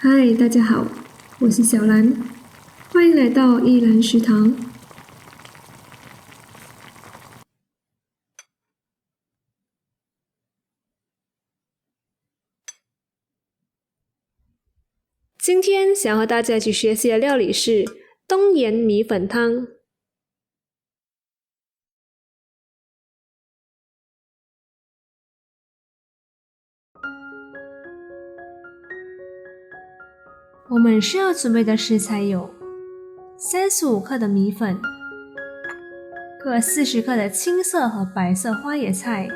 嗨，大家好，我是小兰，欢迎来到一兰食堂。今天想和大家一起学习的料理是东岩米粉汤。我们需要准备的食材有35克的米粉，各40克的青色和白色花椰菜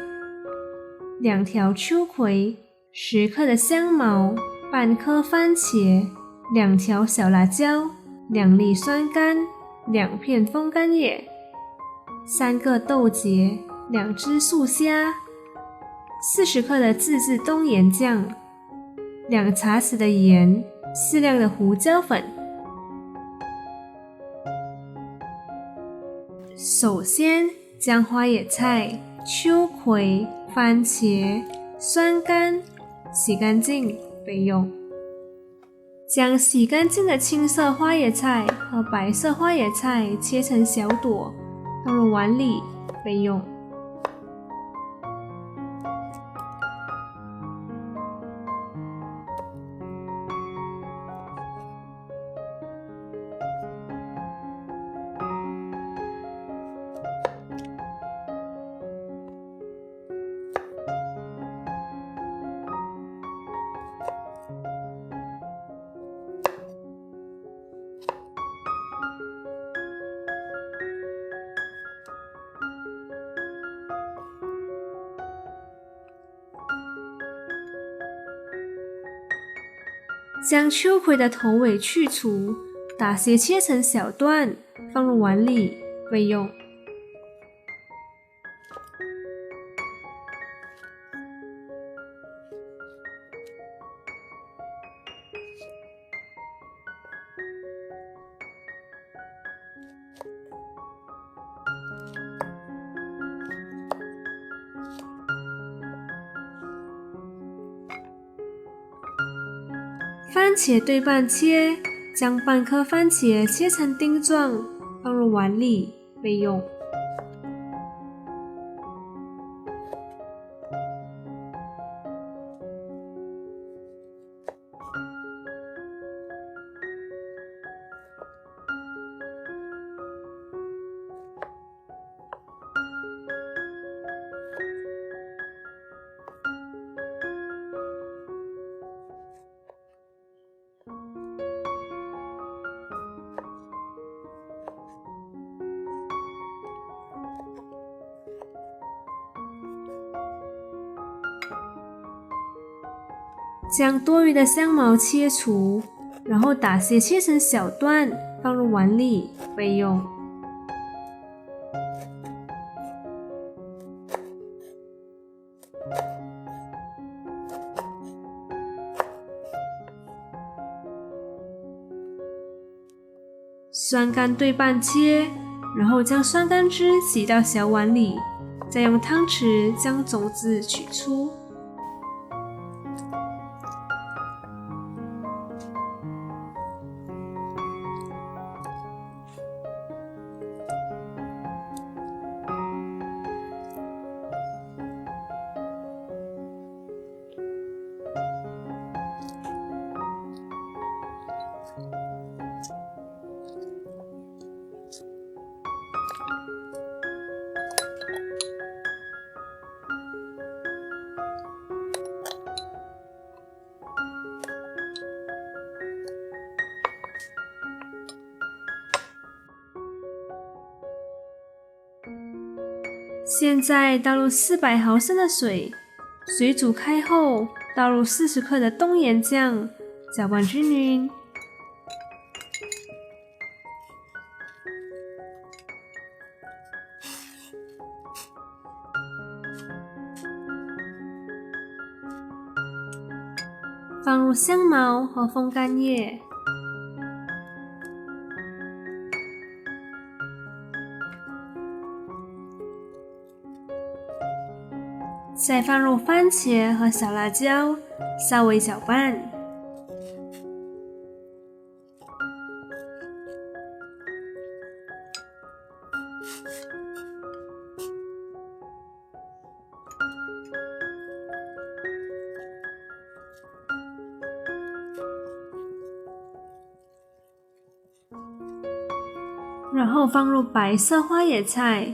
，2条秋葵，10克的香茅，半颗番茄，2条小辣椒，2粒酸柑，2片风干叶，3个豆结，2只素虾，40克的自制东岩酱，2茶匙的盐，适量的胡椒粉。首先将花椰菜、秋葵、番茄、酸柑洗干净备用。将洗干净的青色花椰菜和白色花椰菜切成小朵，放入碗里备用。将秋葵的头尾去除，打斜切成小段，放入碗里备用。番茄对半切，将半颗番茄切成丁状，放入碗里备用。将多余的香茅切除，然后打斜切成小段，放入碗里备用。酸柑对半切，然后将酸柑汁挤到小碗里，再用汤匙将种子取出。现在倒入400毫升的水，水煮开后，倒入40克的东岩酱，搅拌均匀。放入香茅和风干叶。再放入番茄和小辣椒，稍微搅拌。然后放入白色花椰菜、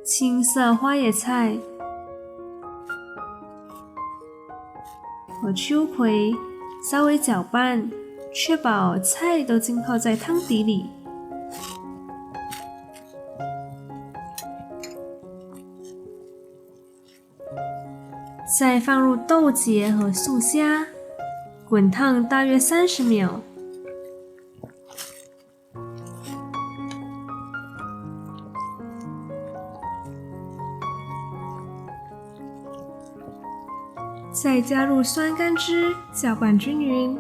青色花椰菜和秋葵，稍微搅拌，确保菜都浸泡在汤底里。再放入豆结和素虾，滚烫大约30秒。再加入酸甘汁，搅拌均匀。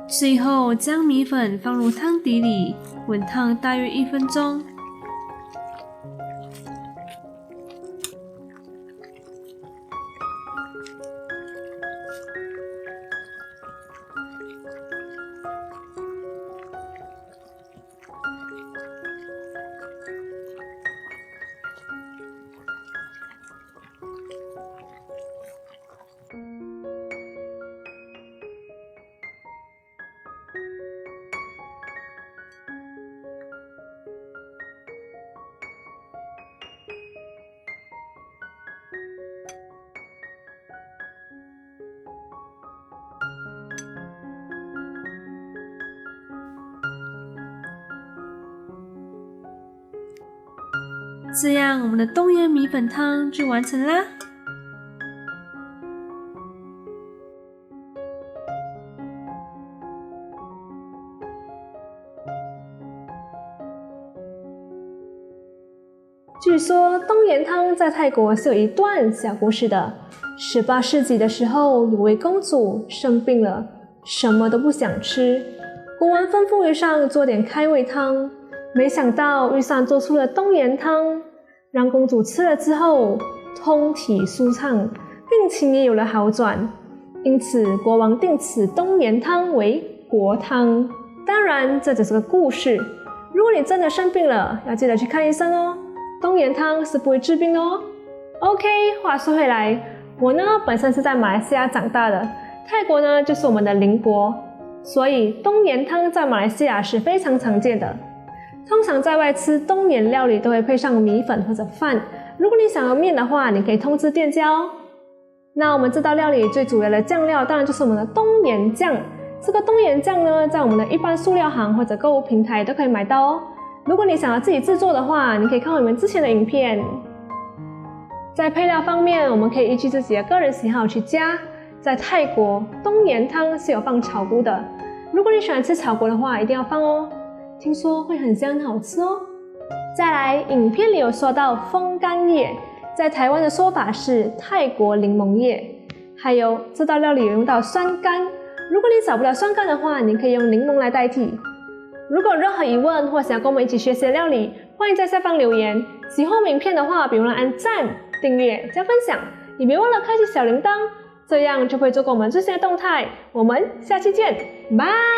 最后将米粉放入汤底里，滚烫大约1分钟。这样，我们的冬叶米粉汤就完成啦。据说冬盐汤在泰国是有一段小故事的。18世纪的时候，有位公主生病了，什么都不想吃，国王吩咐御膳做点开胃汤，没想到御膳做出了冬盐汤，让公主吃了之后通体舒畅，病情也有了好转，因此国王定此冬盐汤为国汤。当然这只是个故事，如果你真的生病了，要记得去看医生哦，冬盐汤是不会治病的哦。 OK， 话说回来，我呢本身是在马来西亚长大的，泰国呢就是我们的邻国，所以冬盐汤在马来西亚是非常常见的。通常在外吃冬盐料理都会配上米粉或者饭，如果你想要面的话，你可以通知店家哦。那我们这道料理最主要的酱料当然就是我们的冬盐酱，这个冬盐酱呢在我们的一般塑料行或者购物平台都可以买到哦。如果你想要自己制作的话，你可以看我们之前的影片。在配料方面，我们可以依据自己的个人喜好去加。在泰国，冬盐汤是有放草菇的，如果你喜欢吃草菇的话，一定要放哦，听说会很香很好吃哦。再来，影片里有说到风干叶，在台湾的说法是泰国柠檬叶。还有这道料理有用到酸甘，如果你找不到酸甘的话，你可以用柠檬来代替。如果有任何疑问或想要跟我们一起学习的料理，欢迎在下方留言。喜欢我们影片的话，别忘了按赞、订阅、加分享，也别忘了开启小铃铛，这样就不会错过我们最新的动态。我们下期见，拜。